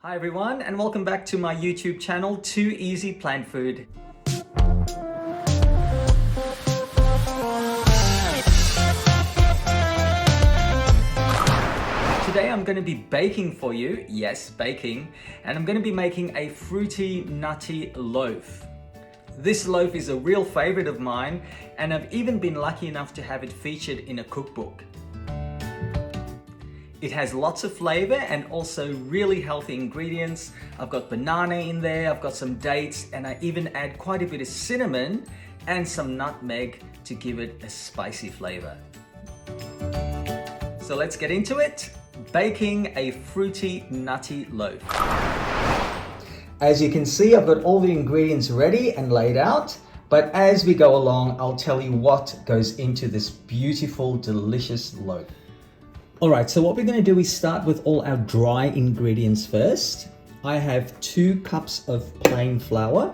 Hi everyone, and welcome back to my YouTube channel, Too Easy Plant Food. Today I'm going to be baking for you, yes, baking, and I'm going to be making a fruity, nutty loaf. This loaf is a real favorite of mine, and I've even been lucky enough to have it featured in a cookbook. It has lots of flavor and also really healthy ingredients. I've got banana in there, I've got some dates, and I even add quite a bit of cinnamon and some nutmeg to give it a spicy flavor. So let's get into it. Baking a fruity, nutty loaf. As you can see, I've got all the ingredients ready and laid out, but as we go along, I'll tell you what goes into this beautiful, delicious loaf. All right, so what we're going to do is start with all our dry ingredients first. I have 2 cups of plain flour,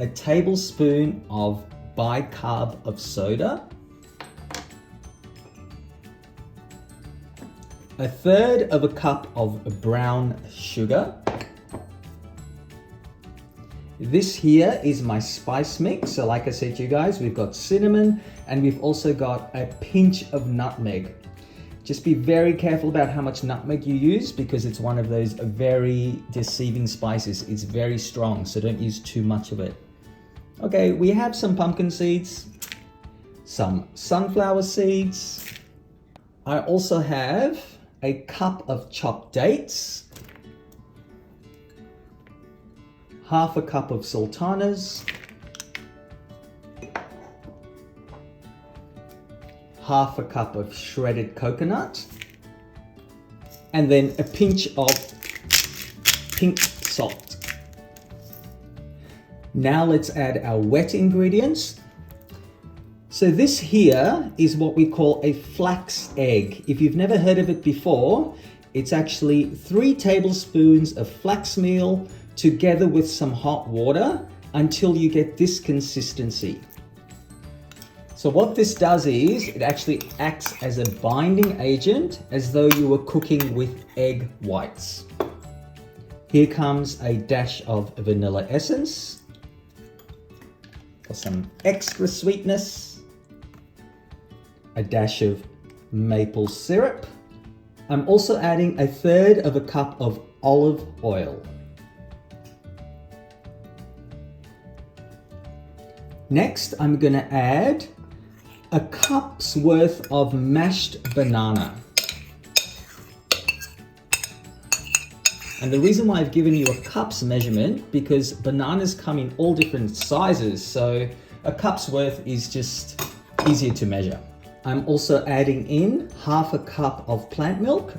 a tablespoon of bicarb of soda, 1/3 of a cup of brown sugar. This here is my spice mix. So like I said to you guys, we've got cinnamon and we've also got a pinch of nutmeg. Just be very careful about how much nutmeg you use because it's one of those very deceiving spices. It's very strong, so don't use too much of it. Okay, we have some pumpkin seeds, some sunflower seeds. I also have a cup of chopped dates, 1/2 cup of sultanas, 1/2 cup of shredded coconut, and then a pinch of pink salt. Now let's add our wet ingredients. So this here is what we call a flax egg. If you've never heard of it before, it's actually 3 tablespoons of flax meal together with some hot water until you get this consistency. So what this does is it actually acts as a binding agent as though you were cooking with egg whites. Here comes a dash of vanilla essence for some extra sweetness, a dash of maple syrup. I'm also adding 1/3 of a cup of olive oil. Next, I'm going to add a cup's worth of mashed banana. And the reason why I've given you a cup's measurement, because bananas come in all different sizes, so a cup's worth is just easier to measure. I'm also adding in 1/2 cup of plant milk,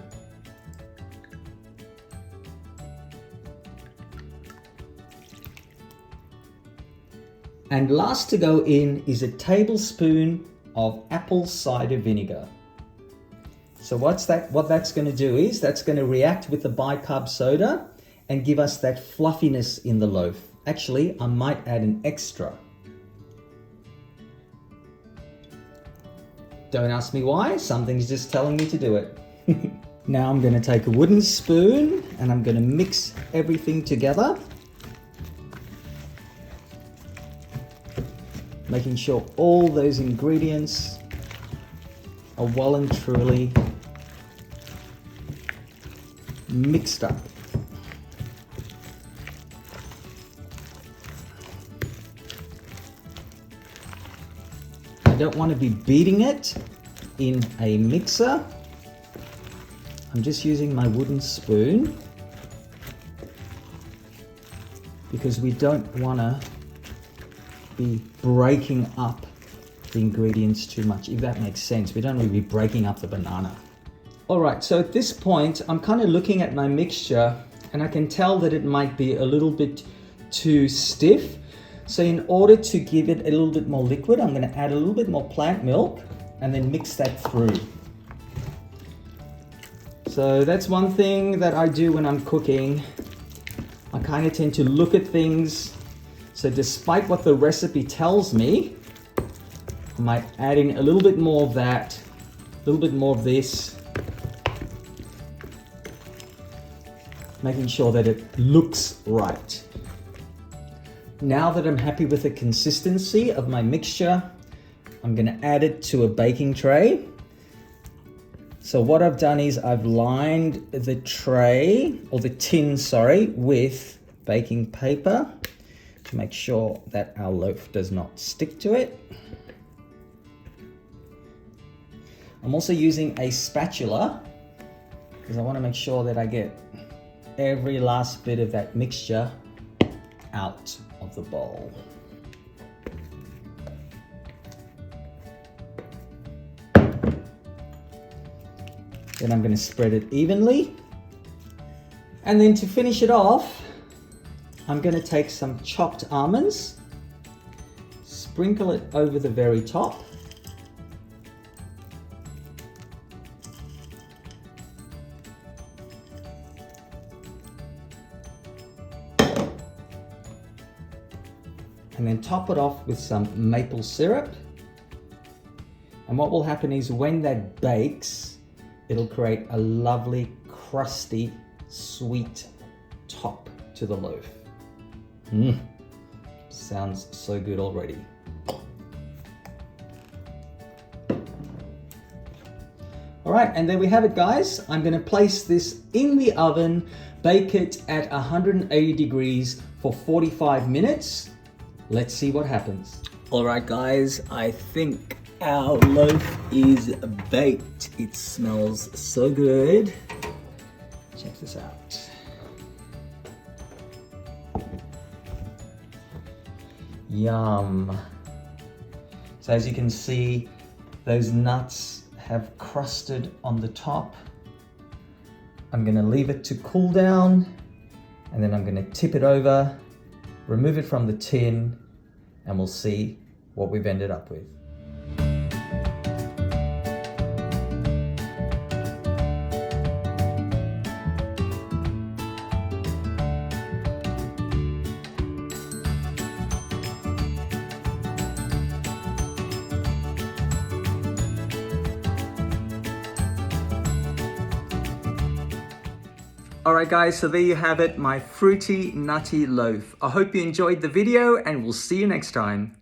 and last to go in is a tablespoon of apple cider vinegar. So what that's going to do is that's going to react with the bicarb soda and give us that fluffiness in the loaf. Actually, I might add an extra. Don't ask me why, something's just telling me to do it. Now I'm going to take a wooden spoon and I'm going to mix everything together, making sure all those ingredients are well and truly mixed up. I don't want to be beating it in a mixer. I'm just using my wooden spoon because we don't want to be breaking up the ingredients too much, if that makes sense. We don't want to be breaking up the banana. All right, so at this point, I'm kind of looking at my mixture and I can tell that it might be a little bit too stiff. So in order to give it a little bit more liquid, I'm going to add a little bit more plant milk and then mix that through. So that's one thing that I do when I'm cooking. I kind of tend to look at things. So despite what the recipe tells me, I might add in a little bit more of that little bit more of this. Making sure that it looks right. Now that I'm happy with the consistency of my mixture, I'm gonna add it to a baking tray. So what I've done is I've lined the tray, or the tin, sorry, with baking paper to make sure that our loaf does not stick to it. I'm also using a spatula because I want to make sure that I get every last bit of that mixture out of the bowl. Then I'm going to spread it evenly. And then to finish it off, I'm going to take some chopped almonds, sprinkle it over the very top. And then top it off with some maple syrup. And what will happen is when that bakes, it'll create a lovely, crusty, sweet top to the loaf. Sounds so good already. All right, and there we have it, guys. I'm gonna place this in the oven, bake it at 180 degrees for 45 minutes. Let's see what happens. All right, guys, I think our loaf is baked. It smells so good. Check this out. Yum. So as you can see, those nuts have crusted on the top. I'm gonna leave it to cool down, and then I'm gonna tip it over, remove it from the tin, and we'll see what we've ended up with. Alright guys, so there you have it, my fruity nutty loaf. I hope you enjoyed the video and we'll see you next time.